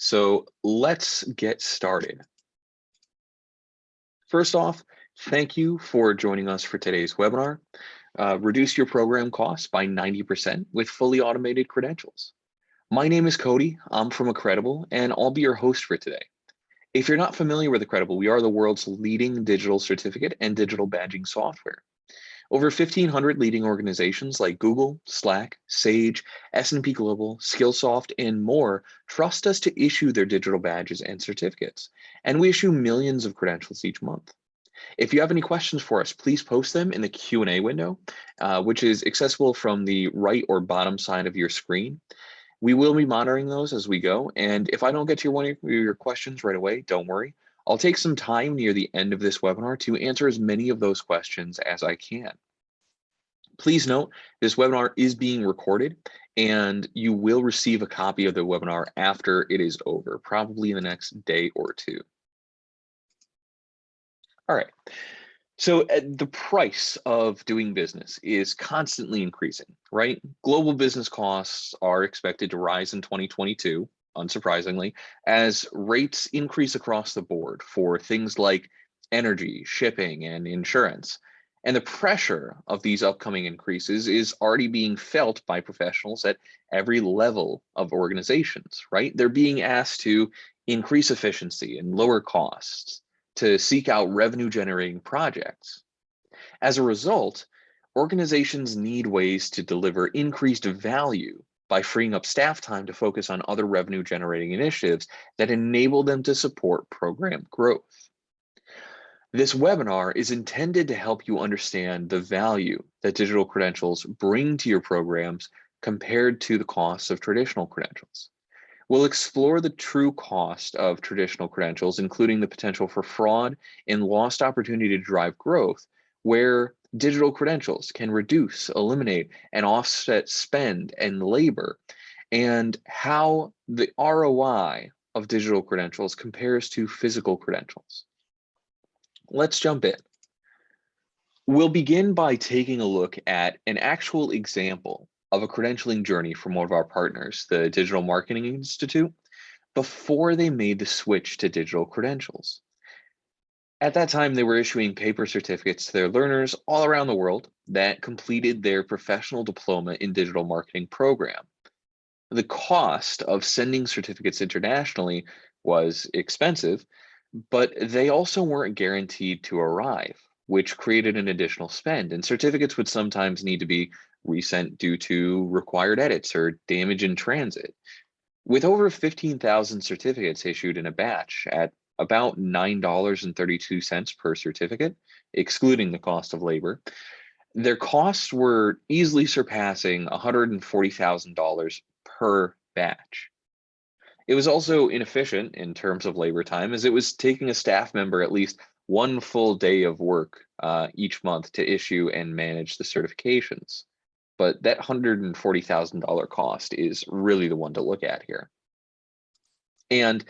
So let's get started. First off, thank you for joining us for today's webinar. Reduce your program costs by 90% with fully automated credentials. My name is Cody. I'm from Credible, and I'll be your host for today. If you're not familiar with Credible, we are the world's leading digital certificate and digital badging software. Over 1,500 leading organizations like Google, Slack, Sage, S&P Global, Skillsoft, and more trust us to issue their digital badges and certificates, and we issue millions of credentials each month. If you have any questions for us, please post them in the Q&A window, which is accessible from the right or bottom side of your screen. We will be monitoring those as we go, and if I don't get to one of your questions right away, don't worry. I'll take some time near the end of this webinar to answer as many of those questions as I can. Please note, this webinar is being recorded and you will receive a copy of the webinar after it is over, probably in the next day or two. All right, so the price of doing business is constantly increasing, right? Global business costs are expected to rise in 2022, unsurprisingly, as rates increase across the board for things like energy, shipping, and insurance. And the pressure of these upcoming increases is already being felt by professionals at every level of organizations, right? They're being asked to increase efficiency and lower costs, to seek out revenue generating projects. As a result, organizations need ways to deliver increased value by freeing up staff time to focus on other revenue generating initiatives that enable them to support program growth. This webinar is intended to help you understand the value that digital credentials bring to your programs compared to the costs of traditional credentials. We'll explore the true cost of traditional credentials, including the potential for fraud and lost opportunity to drive growth, where digital credentials can reduce, eliminate, and offset spend and labor, and how the ROI of digital credentials compares to physical credentials. Let's jump in. We'll begin by taking a look at an actual example of a credentialing journey from one of our partners, the Digital Marketing Institute, before they made the switch to digital credentials. At that time, they were issuing paper certificates to their learners all around the world that completed their professional diploma in digital marketing program. The cost of sending certificates internationally was expensive, but they also weren't guaranteed to arrive, which created an additional spend, and certificates would sometimes need to be resent due to required edits or damage in transit. With over 15,000 certificates issued in a batch at about $9.32 per certificate, excluding the cost of labor, their costs were easily surpassing $140,000 per batch. It was also inefficient in terms of labor time, as it was taking a staff member at least one full day of work each month to issue and manage the certifications. But that $140,000 cost is really the one to look at here. And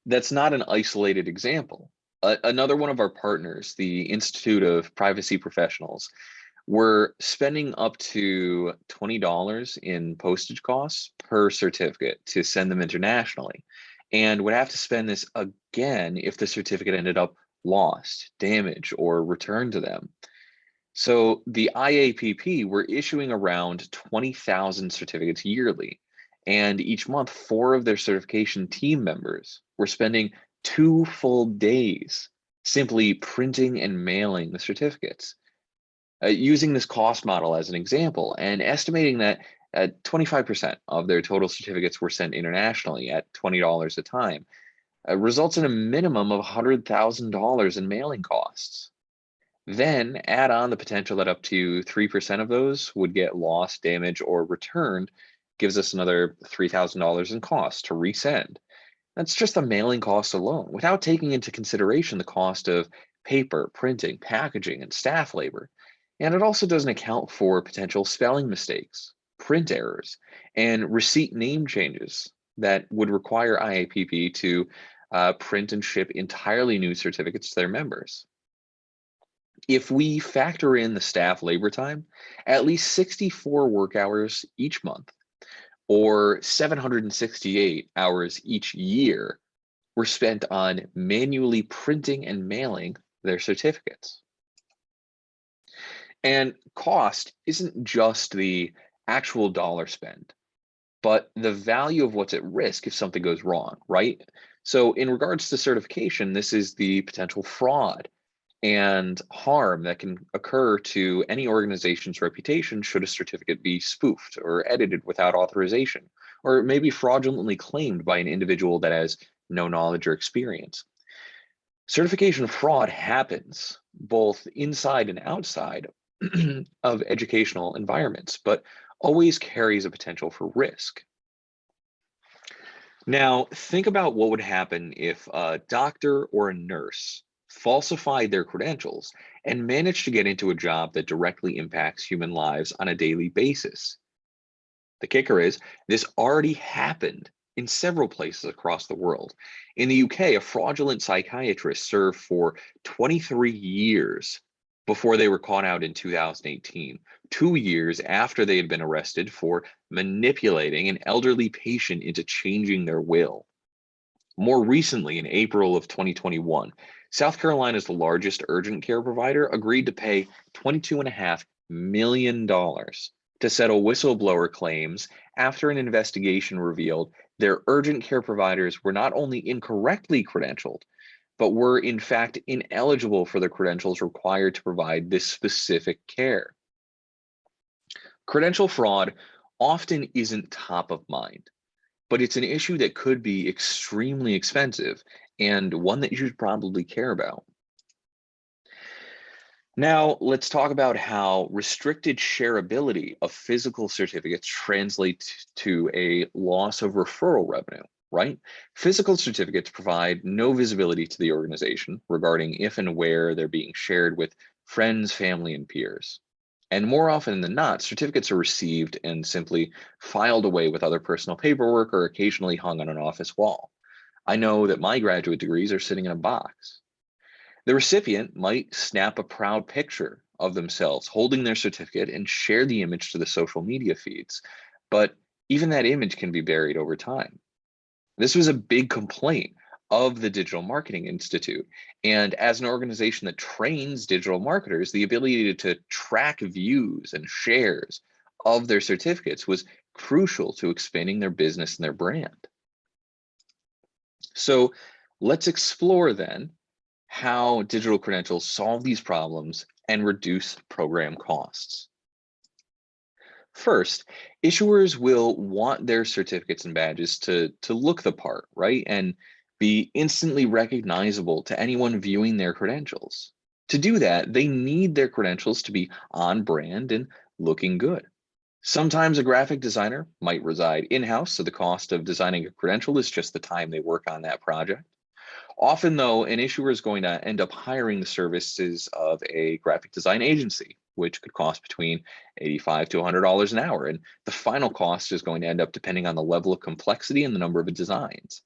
that's not an isolated example. Another one of our partners, the Institute of Privacy Professionals, were spending up to $20 in postage costs per certificate to send them internationally, and would have to spend this again if the certificate ended up lost, damaged, or returned to them. So the IAPP were issuing around 20,000 certificates yearly, and each month, 4 of their certification team members were spending 2 full days simply printing and mailing the certificates. Using this cost model as an example and estimating that 25% of their total certificates were sent internationally at $20 a time, results in a minimum of $100,000 in mailing costs. Then add on the potential that up to 3% of those would get lost, damaged, or returned, gives us another $3,000 in cost to resend. That's just the mailing cost alone, without taking into consideration the cost of paper, printing, packaging, and staff labor. And it also doesn't account for potential spelling mistakes, print errors, and receipt name changes that would require IAPP to print and ship entirely new certificates to their members. If we factor in the staff labor time, at least 64 work hours each month, or 768 hours each year were spent on manually printing and mailing their certificates. And cost isn't just the actual dollar spend, but the value of what's at risk if something goes wrong, right? So, in regards to certification, this is the potential fraud and harm that can occur to any organization's reputation should a certificate be spoofed or edited without authorization, or maybe fraudulently claimed by an individual that has no knowledge or experience. Certification fraud happens both inside and outside of educational environments, but always carries a potential for risk. Now, think about what would happen if a doctor or a nurse falsified their credentials and managed to get into a job that directly impacts human lives on a daily basis. The kicker is, this already happened in several places across the world. In the UK, a fraudulent psychiatrist served for 23 years before they were caught out in 2018, 2 years after they had been arrested for manipulating an elderly patient into changing their will. More recently, in April of 2021, South Carolina's largest urgent care provider agreed to pay $22.5 million to settle whistleblower claims after an investigation revealed their urgent care providers were not only incorrectly credentialed, but were in fact ineligible for the credentials required to provide this specific care. Credential fraud often isn't top of mind, but it's an issue that could be extremely expensive and one that you should probably care about. Now, let's talk about how restricted shareability of physical certificates translates to a loss of referral revenue, right? Physical certificates provide no visibility to the organization regarding if and where they're being shared with friends, family, and peers. And more often than not, certificates are received and simply filed away with other personal paperwork or occasionally hung on an office wall. I know that my graduate degrees are sitting in a box. The recipient might snap a proud picture of themselves holding their certificate and share the image to the social media feeds, but even that image can be buried over time. This was a big complaint of the Digital Marketing Institute. And as an organization that trains digital marketers, the ability to track views and shares of their certificates was crucial to expanding their business and their brand. So let's explore then how digital credentials solve these problems and reduce program costs. First, issuers will want their certificates and badges to look the part, right? And be instantly recognizable to anyone viewing their credentials. To do that, they need their credentials to be on brand and looking good. Sometimes a graphic designer might reside in-house, so the cost of designing a credential is just the time they work on that project. Often, though, an issuer is going to end up hiring the services of a graphic design agency, which could cost between $85 to $100 an hour. And the final cost is going to end up depending on the level of complexity and the number of designs.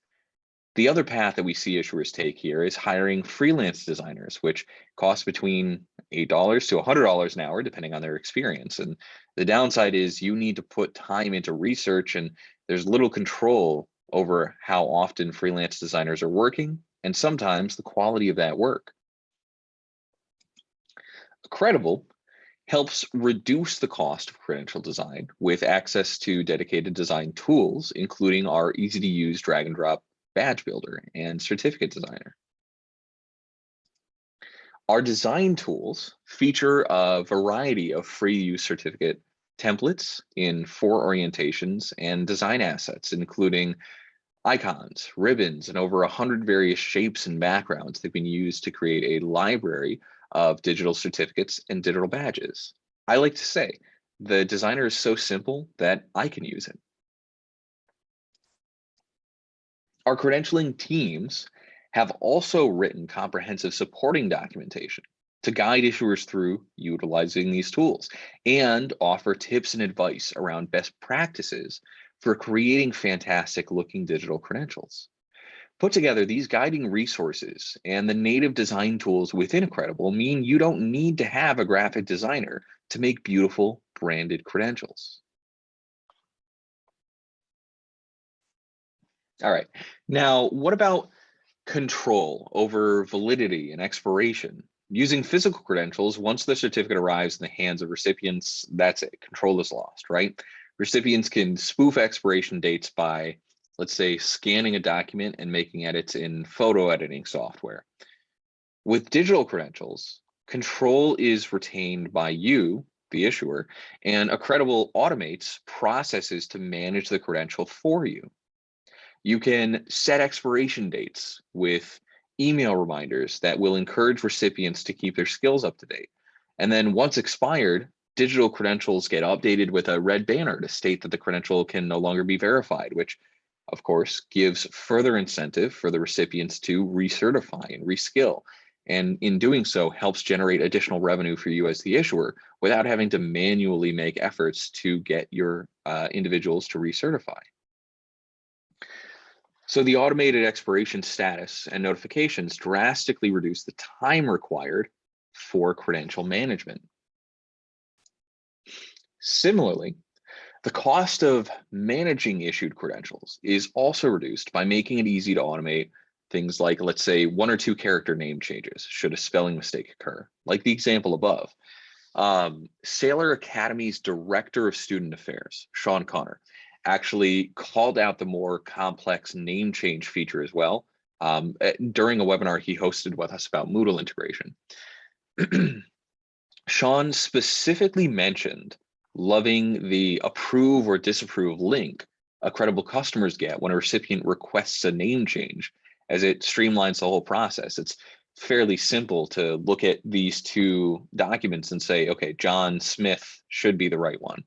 The other path that we see issuers take here is hiring freelance designers, which cost between $8 to $100 an hour, depending on their experience. And the downside is you need to put time into research, and there's little control over how often freelance designers are working, and sometimes the quality of that work. Credible helps reduce the cost of credential design with access to dedicated design tools, including our easy to use drag and drop badge builder and certificate designer. Our design tools feature a variety of free use certificate templates in 4 orientations and design assets, including icons, ribbons, and over 100 various shapes and backgrounds that have been used to create a library of digital certificates and digital badges. I like to say the designer is so simple that I can use it. Our credentialing teams have also written comprehensive supporting documentation to guide issuers through utilizing these tools and offer tips and advice around best practices for creating fantastic looking digital credentials. Put together, these guiding resources and the native design tools within Credible mean you don't need to have a graphic designer to make beautiful branded credentials. All right. Now, what about control over validity and expiration? Using physical credentials, once the certificate arrives in the hands of recipients, that's it. Control is lost, right? Recipients can spoof expiration dates by, let's say, scanning a document and making edits in photo editing software. With digital credentials, control is retained by you, the issuer, and Accredible automates processes to manage the credential for you. You can set expiration dates with email reminders that will encourage recipients to keep their skills up to date. And then once expired, digital credentials get updated with a red banner to state that the credential can no longer be verified, which of course gives further incentive for the recipients to recertify and reskill. And in doing so, helps generate additional revenue for you as the issuer without having to manually make efforts to get your individuals to recertify. So the automated expiration status and notifications drastically reduce the time required for credential management. Similarly, the cost of managing issued credentials is also reduced by making it easy to automate things like, let's say, 1 or 2 character name changes should a spelling mistake occur, like the example above. Sailor Academy's Director of Student Affairs, Sean Connor, actually called out the more complex name change feature as well during a webinar he hosted with us about Moodle integration. Sean specifically mentioned loving the approve or disapprove link Accredible customers get when a recipient requests a name change, as it streamlines the whole process. It's fairly simple to look at these two documents and say, okay, John Smith should be the right one.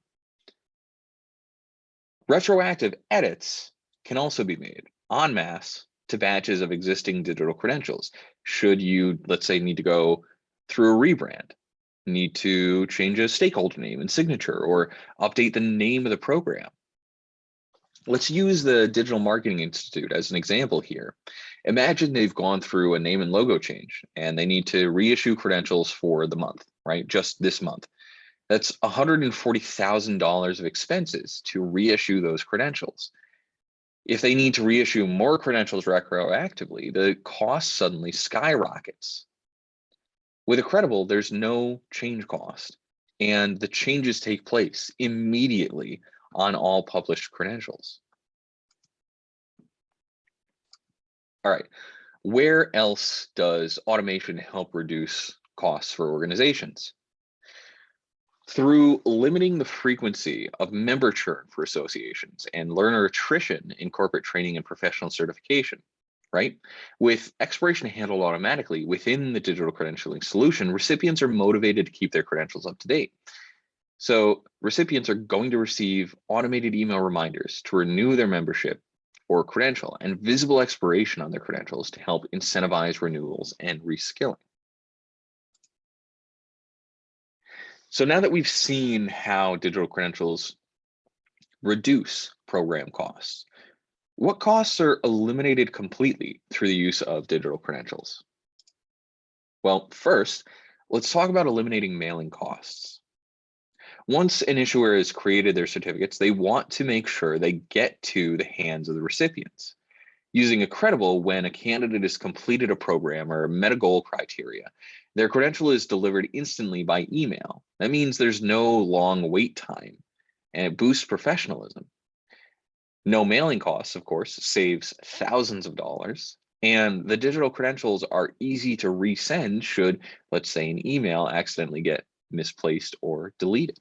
Retroactive edits can also be made en masse to batches of existing digital credentials. Should you, let's say, need to go through a rebrand, need to change a stakeholder name and signature, or update the name of the program. Let's use the Digital Marketing Institute as an example here. Imagine they've gone through a name and logo change and they need to reissue credentials for the month, right? Just this month. That's $140,000 of expenses to reissue those credentials. If they need to reissue more credentials retroactively, the cost suddenly skyrockets. With Accredible, there's no change cost, and the changes take place immediately on all published credentials. All right, where else does automation help reduce costs for organizations? Through limiting the frequency of member churn for associations and learner attrition in corporate training and professional certification, right? With expiration handled automatically within the digital credentialing solution, recipients are motivated to keep their credentials up to date. So recipients are going to receive automated email reminders to renew their membership or credential and visible expiration on their credentials to help incentivize renewals and reskilling. So now that we've seen how digital credentials reduce program costs, what costs are eliminated completely through the use of digital credentials? Well, first, let's talk about eliminating mailing costs. Once an issuer has created their certificates, they want to make sure they get to the hands of the recipients. Using Accredible, when a candidate has completed a program or met a goal criteria, their credential is delivered instantly by email. That means there's no long wait time, and it boosts professionalism. No mailing costs, of course, saves thousands of dollars, and the digital credentials are easy to resend should, let's say, an email accidentally get misplaced or deleted.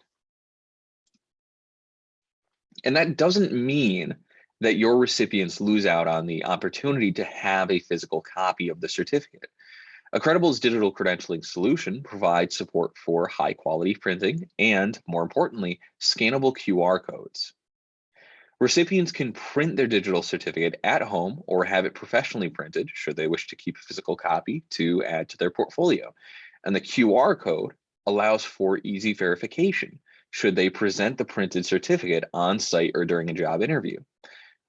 And that doesn't mean that your recipients lose out on the opportunity to have a physical copy of the certificate. Accredible's digital credentialing solution provides support for high quality printing and, more importantly, scannable QR codes. Recipients can print their digital certificate at home or have it professionally printed should they wish to keep a physical copy to add to their portfolio. And the QR code allows for easy verification should they present the printed certificate on site or during a job interview.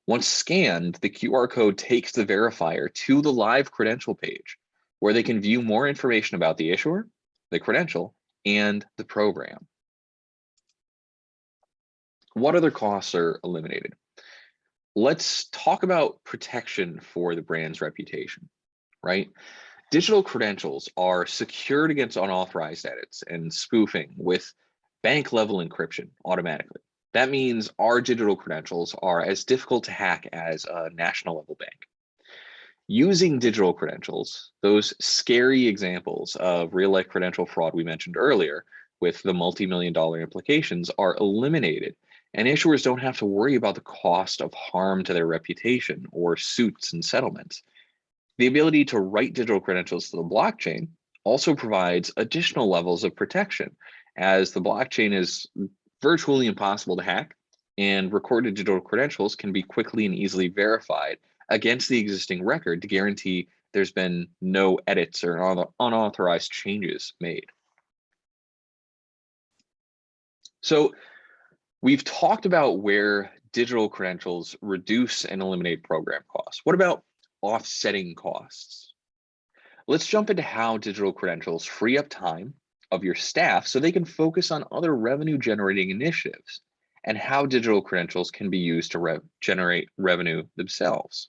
Once scanned, the QR code takes the verifier to the live credential page where they can view more information about the issuer, the credential, and the program. What other costs are eliminated? Let's talk about protection for the brand's reputation, right? Digital credentials are secured against unauthorized edits and spoofing with bank level encryption automatically. That means our digital credentials are as difficult to hack as a national level bank. Using digital credentials, those scary examples of real life credential fraud we mentioned earlier with the multi-million-dollar implications are eliminated, and issuers don't have to worry about the cost of harm to their reputation or suits and settlements. The ability to write digital credentials to the blockchain also provides additional levels of protection, as the blockchain is virtually impossible to hack, and recorded digital credentials can be quickly and easily verified against the existing record to guarantee there's been no edits or unauthorized changes made. So we've talked about where digital credentials reduce and eliminate program costs. What about offsetting costs? Let's jump into how digital credentials free up time of your staff so they can focus on other revenue generating initiatives, and how digital credentials can be used to generate revenue themselves.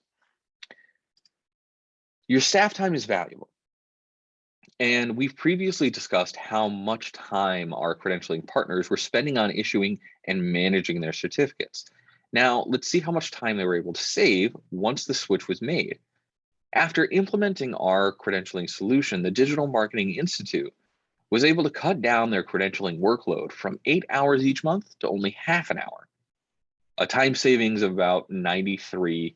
Your staff time is valuable, and we've previously discussed how much time our credentialing partners were spending on issuing and managing their certificates. Now, let's see how much time they were able to save once the switch was made. After implementing our credentialing solution, the Digital Marketing Institute was able to cut down their credentialing workload from 8 hours each month to only half an hour, a time savings of about 93%.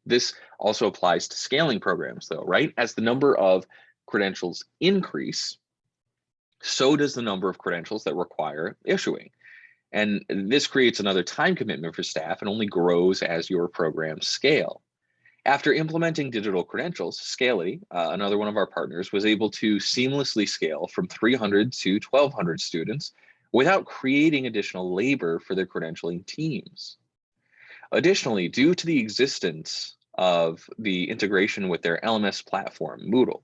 This also applies to scaling programs though, right? As the number of credentials increase, so does the number of credentials that require issuing. And this creates another time commitment for staff and only grows as your programs scale. After implementing digital credentials, Shareability, another one of our partners, was able to seamlessly scale from 300 to 1,200 students without creating additional labor for their credentialing teams. Additionally, due to the existence of the integration with their LMS platform, Moodle,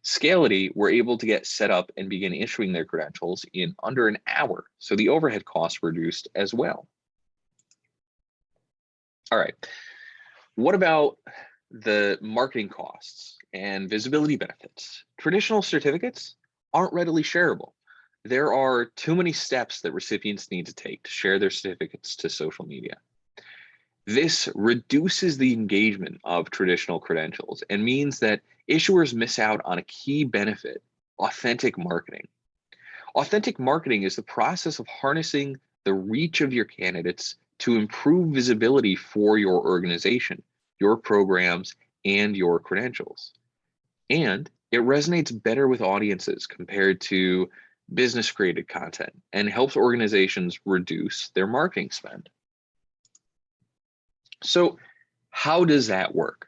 Shareability were able to get set up and begin issuing their credentials in under an hour, so the overhead costs were reduced as well. All right, what about the marketing costs and visibility benefits? Traditional certificates aren't readily shareable. There are too many steps that recipients need to take to share their certificates to social media. This reduces the engagement of traditional credentials and means that issuers miss out on a key benefit: authentic marketing. Authentic marketing is the process of harnessing the reach of your candidates to improve visibility for your organization, your programs, and your credentials. And it resonates better with audiences compared to business created content and helps organizations reduce their marketing spend. So, how does that work?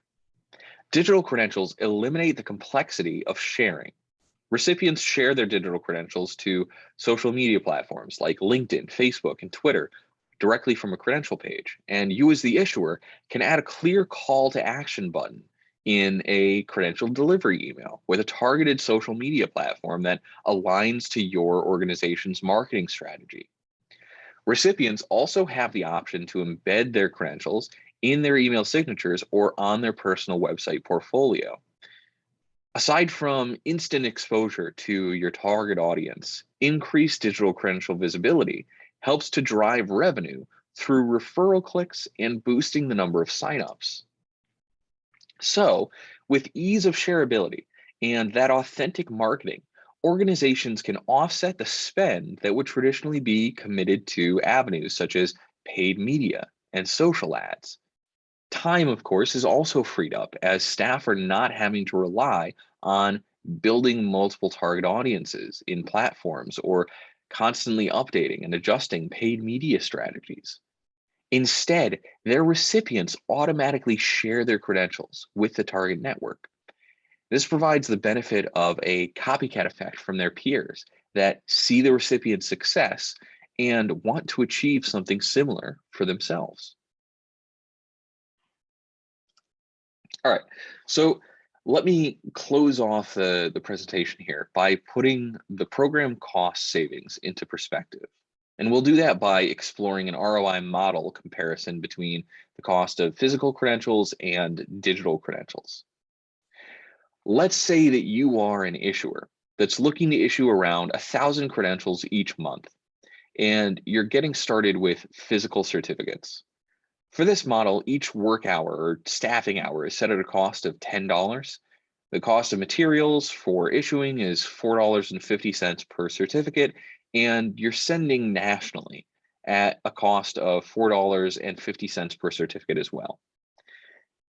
Digital credentials eliminate the complexity of sharing. Recipients share their digital credentials to social media platforms like LinkedIn, Facebook, and Twitter directly from a credential page. And you, as the issuer, can add a clear call to action button in a credential delivery email with a targeted social media platform that aligns to your organization's marketing strategy. Recipients also have the option to embed their credentials in their email signatures or on their personal website portfolio. Aside from instant exposure to your target audience, increased digital credential visibility helps to drive revenue through referral clicks and boosting the number of signups. So, with ease of shareability and that authentic marketing, organizations can offset the spend that would traditionally be committed to avenues such as paid media and social ads. Time, of course, is also freed up as staff are not having to rely on building multiple target audiences in platforms or constantly updating and adjusting paid media strategies. Instead, their recipients automatically share their credentials with the target network. This provides the benefit of a copycat effect from their peers that see the recipient's success and want to achieve something similar for themselves. All right, so let me close off the presentation here by putting the program cost savings into perspective. And we'll do that by exploring an ROI model comparison between the cost of physical credentials and digital credentials. Let's say that you are an issuer that's looking to issue around 1,000 credentials each month, and you're getting started with physical certificates. For this model, each work hour or staffing hour is set at a cost of $10. The cost of materials for issuing is $4.50 per certificate, and you're sending nationally at a cost of $4.50 per certificate as well.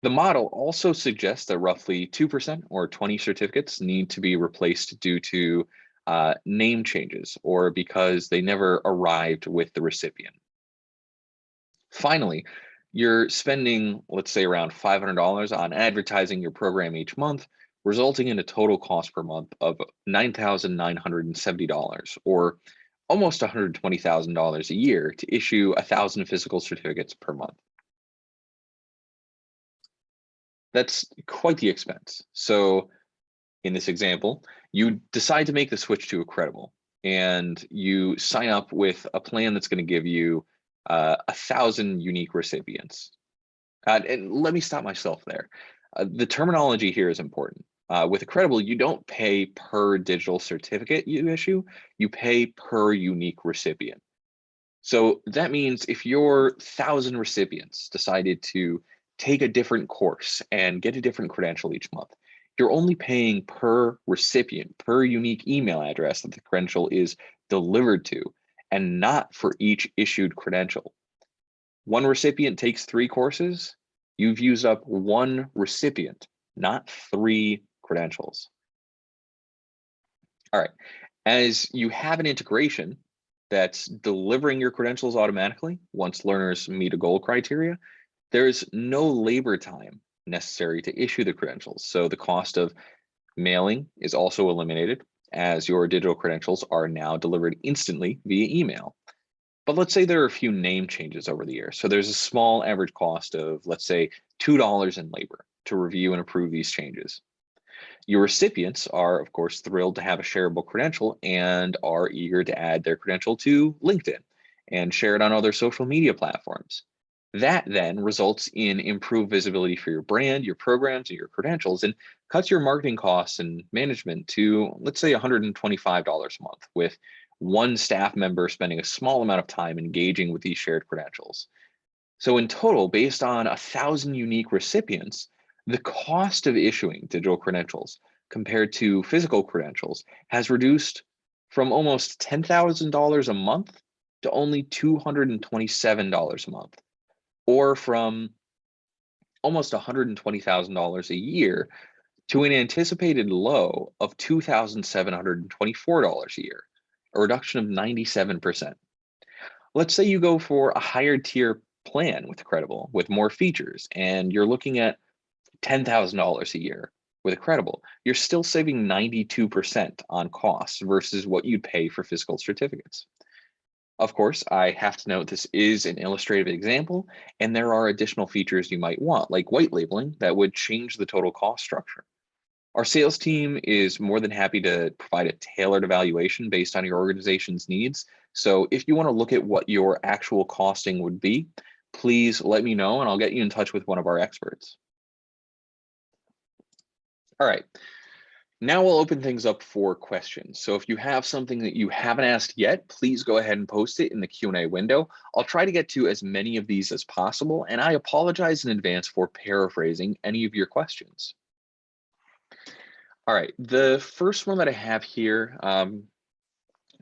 The model also suggests that roughly 2% or 20 certificates need to be replaced due to name changes or because they never arrived with the recipient. Finally, you're spending, let's say, around $500 on advertising your program each month, resulting in a total cost per month of $9,970, or almost $120,000 a year to issue 1,000 physical certificates per month. That's quite the expense. So in this example, you decide to make the switch to Credible, and you sign up with a plan that's going to give you 1,000 unique recipients. And let me stop myself there. The terminology here is important. With Credible, you don't pay per digital certificate you issue, you pay per unique recipient. So that means if your 1,000 recipients decided to take a different course and get a different credential each month, you're only paying per recipient, per unique email address that the credential is delivered to, and not for each issued credential. One recipient takes 3 courses, you've used up 1 recipient, not 3 credentials. All right, as you have an integration that's delivering your credentials automatically once learners meet a goal criteria, there's no labor time necessary to issue the credentials. So the cost of mailing is also eliminated, as your digital credentials are now delivered instantly via email. But let's say there are a few name changes over the year. So there's a small average cost of, let's say, $2 in labor to review and approve these changes. Your recipients are, of course, thrilled to have a shareable credential and are eager to add their credential to LinkedIn and share it on other social media platforms. That then results in improved visibility for your brand, your programs, and your credentials, and cuts your marketing costs and management to, let's say, $125 a month, with one staff member spending a small amount of time engaging with these shared credentials. So in total, based on 1,000 unique recipients, the cost of issuing digital credentials compared to physical credentials has reduced from almost $10,000 a month to only $227 a month, or from almost $120,000 a year to an anticipated low of $2,724 a year, a reduction of 97%. Let's say you go for a higher tier plan with Credible with more features, and you're looking at $10,000 a year with Credible. You're still saving 92% on costs versus what you'd pay for physical certificates. Of course, I have to note this is an illustrative example, and there are additional features you might want, like white labeling, that would change the total cost structure. Our sales team is more than happy to provide a tailored evaluation based on your organization's needs. So if you want to look at what your actual costing would be, please let me know and I'll get you in touch with one of our experts. All right, now we'll open things up for questions. So if you have something that you haven't asked yet, please go ahead and post it in the Q&A window. I'll try to get to as many of these as possible, and I apologize in advance for paraphrasing any of your questions. All right, the first one that I have here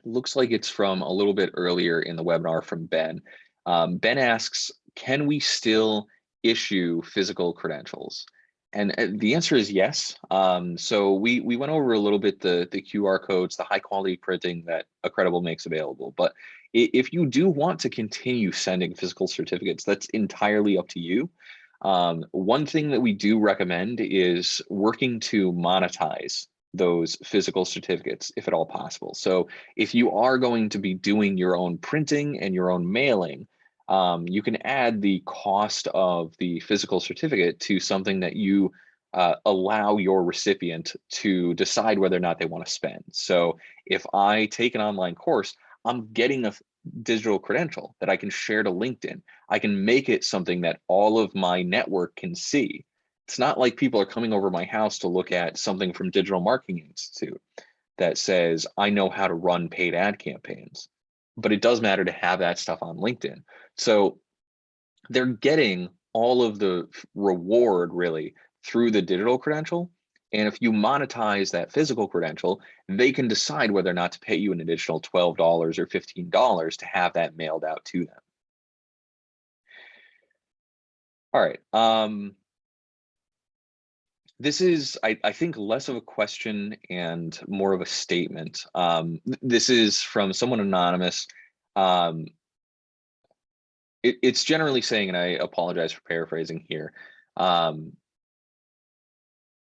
looks like it's from a little bit earlier in the webinar from Ben. Ben asks, can we still issue physical credentials? And the answer is yes. So we went over a little bit the QR codes, the high quality printing that Credible makes available. But if you do want to continue sending physical certificates, that's entirely up to you. One thing that we do recommend is working to monetize those physical certificates if at all possible. So if you are going to be doing your own printing and your own mailing, you can add the cost of the physical certificate to something that you allow your recipient to decide whether or not they want to spend. So if I take an online course, I'm getting digital credential that I can share to LinkedIn. I can make it something that all of my network can see. It's not like people are coming over my house to look at something from Digital Marketing Institute that says, I know how to run paid ad campaigns. But it does matter to have that stuff on LinkedIn. So they're getting all of the reward really through the digital credential. And if you monetize that physical credential, they can decide whether or not to pay you an additional $12 or $15 to have that mailed out to them. All right. This is, I think, less of a question and more of a statement. This is from someone anonymous. It's generally saying, and I apologize for paraphrasing here,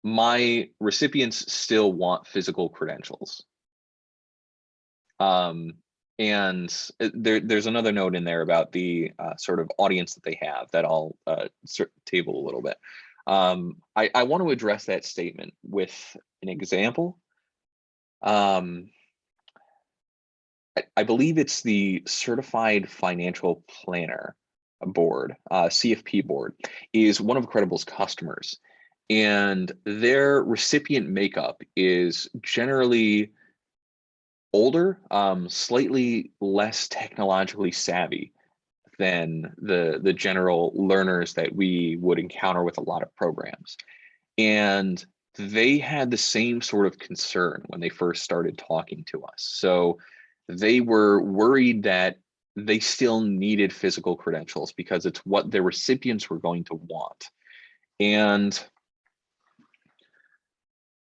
my recipients still want physical credentials. And there's another note in there about the sort of audience that they have that I'll table a little bit. I want to address that statement with an example. I believe it's the Certified Financial Planner board, CFP board, is one of Credible's customers. And their recipient makeup is generally older, slightly less technologically savvy than the general learners that we would encounter with a lot of programs. And they had the same sort of concern when they first started talking to us. So they were worried that they still needed physical credentials because it's what their recipients were going to want. And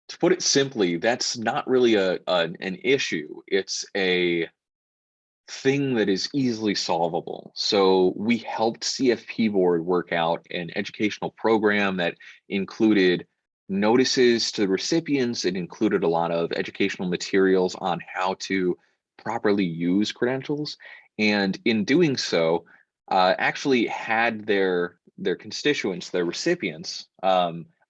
to put it simply, that's not really an issue. It's a thing that is easily solvable. So we helped CFP board work out an educational program that included notices to the recipients. It included a lot of educational materials on how to properly use credentials. And in doing so, actually had their constituents, their recipients,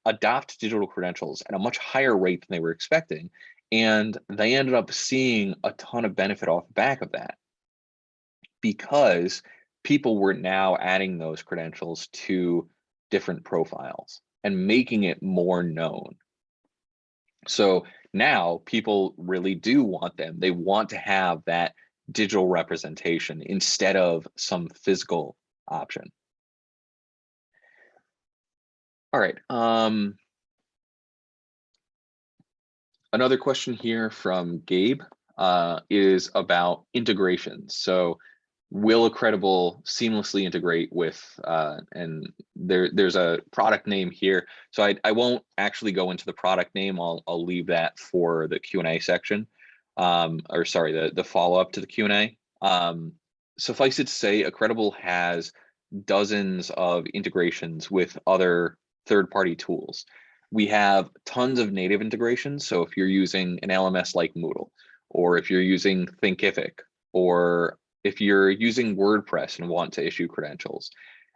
adopt digital credentials at a much higher rate than they were expecting. And they ended up seeing a ton of benefit off the back of that, because people were now adding those credentials to different profiles and making it more known. So now people really do want them. They want to have that digital representation instead of some physical option. All right. Another question here from Gabe is about integrations. So will a Credible seamlessly integrate with, and there's a product name here. So I won't actually go into the product name. I'll leave that for the Q&A section, or sorry, the follow-up to the Q&A. Suffice it to say, a Credible has dozens of integrations with other third-party tools. We have tons of native integrations. So if you're using an LMS like Moodle, or if you're using Thinkific, or if you're using WordPress and want to issue credentials,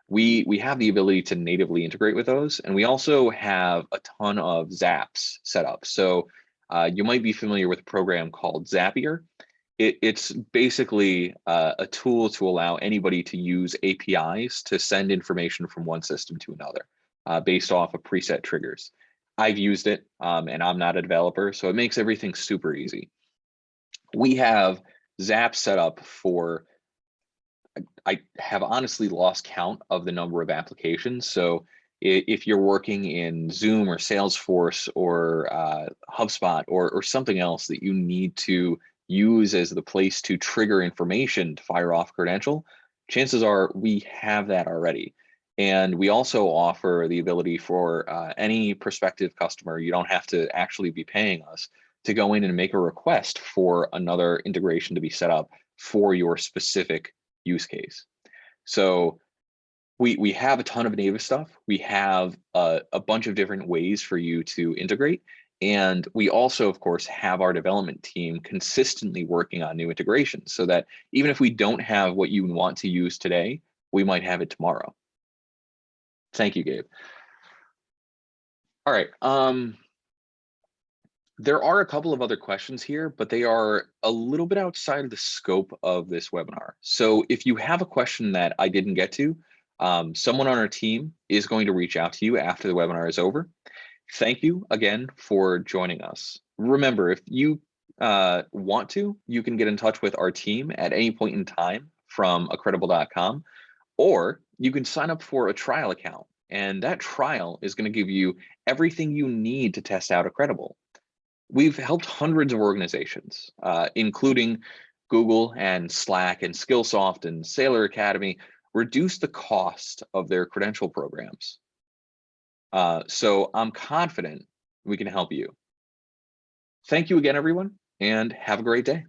we have the ability to natively integrate with those. And we also have a ton of Zaps set up. So you might be familiar with a program called Zapier. It's basically a tool to allow anybody to use APIs to send information from one system to another based off of preset triggers. I've used it and I'm not a developer, so it makes everything super easy. We have Zap set up for, I have honestly lost count of the number of applications. So if you're working in Zoom or Salesforce or HubSpot or something else that you need to use as the place to trigger information to fire off credential, chances are we have that already. And we also offer the ability for any prospective customer, you don't have to actually be paying us, to go in and make a request for another integration to be set up for your specific use case. So we have a ton of native stuff. We have a bunch of different ways for you to integrate. And we also, of course, have our development team consistently working on new integrations so that even if we don't have what you want to use today, we might have it tomorrow. Thank you, Gabe. All right. There are a couple of other questions here, but they are a little bit outside of the scope of this webinar. So if you have a question that I didn't get to, someone on our team is going to reach out to you after the webinar is over. Thank you again for joining us. Remember, if you want to, you can get in touch with our team at any point in time from accredible.com, or you can sign up for a trial account. And that trial is going to give you everything you need to test out Accredible. We've helped hundreds of organizations, including Google and Slack and Skillsoft and Sailor Academy, reduce the cost of their credential programs. So I'm confident we can help you. Thank you again, everyone, and have a great day.